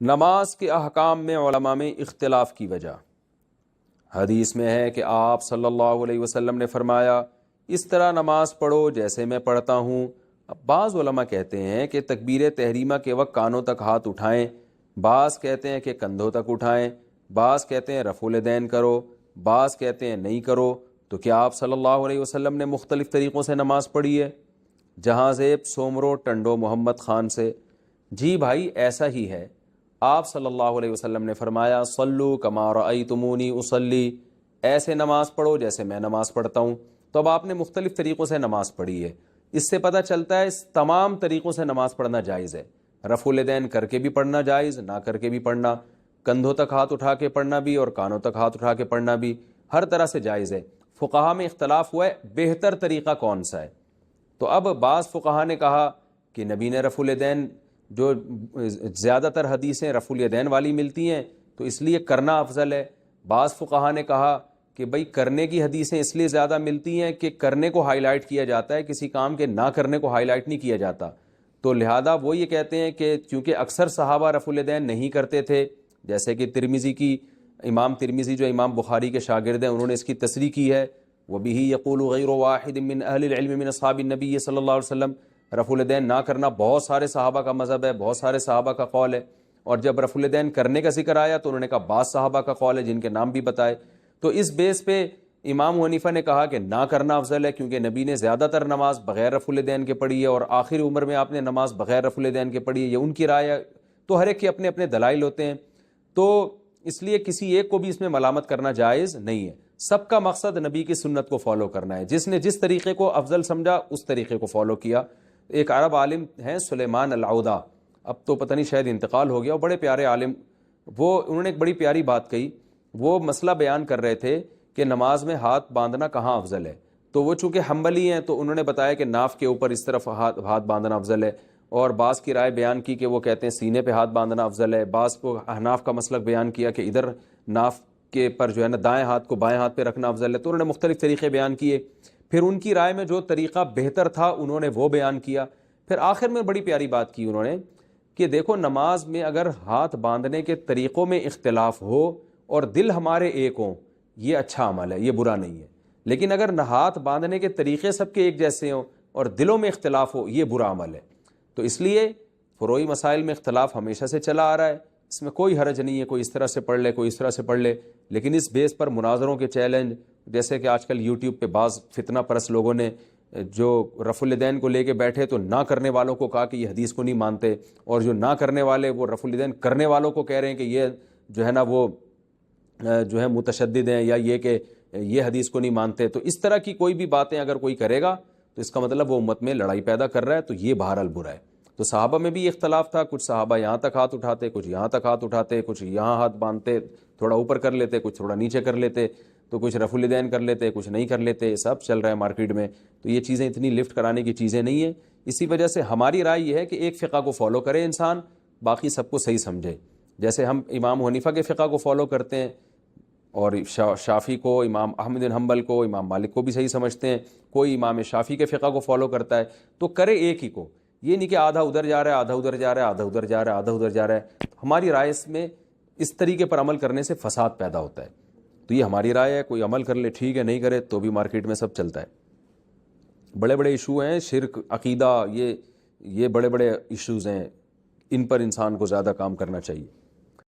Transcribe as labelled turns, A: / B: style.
A: نماز کے احکام میں علماء میں اختلاف کی وجہ۔ حدیث میں ہے کہ آپ صلی اللہ علیہ وسلم نے فرمایا اس طرح نماز پڑھو جیسے میں پڑھتا ہوں۔ اب بعض علماء کہتے ہیں کہ تکبیر تحریمہ کے وقت کانوں تک ہاتھ اٹھائیں، بعض کہتے ہیں کہ کندھوں تک اٹھائیں، بعض کہتے ہیں رفع الیدین کرو، بعض کہتے ہیں نہیں کرو۔ تو کیا آپ صلی اللہ علیہ وسلم نے مختلف طریقوں سے نماز پڑھی ہے؟ جہاں زیب سومرو ٹنڈو محمد خان سے، جی بھائی ایسا ہی ہے۔ آپ صلی اللہ علیہ وسلم نے فرمایا صلو کما رأیتمونی اصلی، ایسے نماز پڑھو جیسے میں نماز پڑھتا ہوں۔ تو اب آپ نے مختلف طریقوں سے نماز پڑھی ہے، اس سے پتہ چلتا ہے اس تمام طریقوں سے نماز پڑھنا جائز ہے۔ رفع الیدین کر کے بھی پڑھنا جائز، نہ کر کے بھی پڑھنا، کندھوں تک ہاتھ اٹھا کے پڑھنا بھی اور کانوں تک ہاتھ اٹھا کے پڑھنا بھی، ہر طرح سے جائز ہے۔ فقہا میں اختلاف ہوا ہے بہتر طریقہ کون سا ہے۔ تو اب بعض فقہا نے کہا کہ نبی نے رفع الیدین، جو زیادہ تر حدیثیں رفع الیدین والی ملتی ہیں تو اس لیے کرنا افضل ہے۔ بعض فقہا نے کہا کہ بھئی کرنے کی حدیثیں اس لیے زیادہ ملتی ہیں کہ کرنے کو ہائی لائٹ کیا جاتا ہے، کسی کام کے نہ کرنے کو ہائی لائٹ نہیں کیا جاتا۔ تو لہذا وہ یہ کہتے ہیں کہ چونکہ اکثر صحابہ رفع الیدین نہیں کرتے تھے، جیسے کہ ترمذی کی، امام ترمذی جو امام بخاری کے شاگرد ہیں انہوں نے اس کی تصریح کی ہے، وَبِهِ يَقُولُ غَيْرُ وَاحِدٍ مِّنْ أَهْلِ الْعِلْمِ مِنْ أَصْحَابِ النَّبِيِّ صلی اللہ علیہ وسلم۔ رفع الیدین نہ کرنا بہت سارے صحابہ کا مذہب ہے، بہت سارے صحابہ کا قول ہے، اور جب رفع الیدین کرنے کا ذکر آیا تو انہوں نے کہا بعض صحابہ کا قول ہے جن کے نام بھی بتائے۔ تو اس بیس پہ امام حنیفہ نے کہا کہ نہ کرنا افضل ہے، کیونکہ نبی نے زیادہ تر نماز بغیر رفع الیدین کے پڑھی ہے اور آخری عمر میں آپ نے نماز بغیر رفع الیدین کے پڑھی ہے، یہ ان کی رائے ہے۔ تو ہر ایک کے اپنے اپنے دلائل ہوتے ہیں، تو اس لیے کسی ایک کو بھی اس میں ملامت کرنا جائز نہیں ہے۔ سب کا مقصد نبی کی سنت کو فالو کرنا ہے، جس نے جس طریقے کو افضل سمجھا اس طریقے کو فالو کیا۔ ایک عرب عالم ہیں سلیمان العودہ، اب تو پتہ نہیں شاید انتقال ہو گیا، وہ بڑے پیارے عالم، انہوں نے ایک بڑی پیاری بات کہی۔ وہ مسئلہ بیان کر رہے تھے کہ نماز میں ہاتھ باندھنا کہاں افضل ہے، تو وہ چونکہ حنبلی ہیں تو انہوں نے بتایا کہ ناف کے اوپر اس طرف ہاتھ باندھنا افضل ہے، اور بعض کی رائے بیان کی کہ وہ کہتے ہیں سینے پہ ہاتھ باندھنا افضل ہے، بعض کو احناف کا مسلک بیان کیا کہ ادھر ناف کے پر جو ہے نا دائیں ہاتھ کو بائیں ہاتھ پہ رکھنا افضل ہے۔ تو انہوں نے مختلف طریقے بیان کیے، پھر ان کی رائے میں جو طریقہ بہتر تھا انہوں نے وہ بیان کیا۔ پھر آخر میں بڑی پیاری بات کی انہوں نے کہ دیکھو نماز میں اگر ہاتھ باندھنے کے طریقوں میں اختلاف ہو اور دل ہمارے ایک ہوں، یہ اچھا عمل ہے، یہ برا نہیں ہے، لیکن اگر ہاتھ باندھنے کے طریقے سب کے ایک جیسے ہوں اور دلوں میں اختلاف ہو، یہ برا عمل ہے۔ تو اس لیے فروعی مسائل میں اختلاف ہمیشہ سے چلا آ رہا ہے، اس میں کوئی حرج نہیں ہے، کوئی اس طرح سے پڑھ لے کوئی اس طرح سے پڑھ لے، لیکن اس بیس پر مناظروں کے چیلنج، جیسے کہ آج کل یوٹیوب پہ بعض فتنہ پرست لوگوں نے جو رفع الیدین کو لے کے بیٹھے تو نہ کرنے والوں کو کہا کہ یہ حدیث کو نہیں مانتے، اور جو نہ کرنے والے وہ رفع الیدین کرنے والوں کو کہہ رہے ہیں کہ یہ جو ہے نا وہ جو ہے متشدد ہیں، یا یہ کہ یہ حدیث کو نہیں مانتے۔ تو اس طرح کی کوئی بھی باتیں اگر کوئی کرے گا تو اس کا مطلب وہ امت میں لڑائی پیدا کر رہا ہے، تو یہ بہرحال برا ہے۔ تو صحابہ میں بھی اختلاف تھا، کچھ صحابہ یہاں تک ہاتھ اٹھاتے، کچھ یہاں تک ہاتھ اٹھاتے، کچھ یہاں ہاتھ باندھتے تھوڑا اوپر کر لیتے، کچھ تھوڑا نیچے کر لیتے، تو کچھ رفع الیدین کر لیتے، کچھ نہیں کر لیتے، سب چل رہا ہے مارکیٹ میں۔ تو یہ چیزیں اتنی لفٹ کرانے کی چیزیں نہیں ہیں، اسی وجہ سے ہماری رائے یہ ہے کہ ایک فقہ کو فالو کرے انسان، باقی سب کو صحیح سمجھے۔ جیسے ہم امام حنیفہ کے فقہ کو فالو کرتے ہیں، اور شافعی کو، امام احمد بن حنبل کو، امام مالک کو بھی صحیح سمجھتے ہیں، کوئی امام شافعی کے فقہ کو فالو کرتا ہے، تو کرے ایک ہی کو، یہ نہیں کہ آدھا ادھر جا رہا ہے، آدھا ادھر جا رہا ہے، آدھا ادھر جا رہا ہے، آدھا ادھر جا رہا ہے۔ ہماری رائے اس میں اس طریقے پر عمل کرنے سے فساد پیدا ہوتا ہے، تو یہ ہماری رائے ہے، کوئی عمل کر لے ٹھیک ہے، نہیں کرے تو بھی مارکیٹ میں سب چلتا ہے۔ بڑے بڑے ایشو ہیں، شرک، عقیدہ، یہ بڑے بڑے ایشوز ہیں، ان پر انسان کو زیادہ کام کرنا چاہیے۔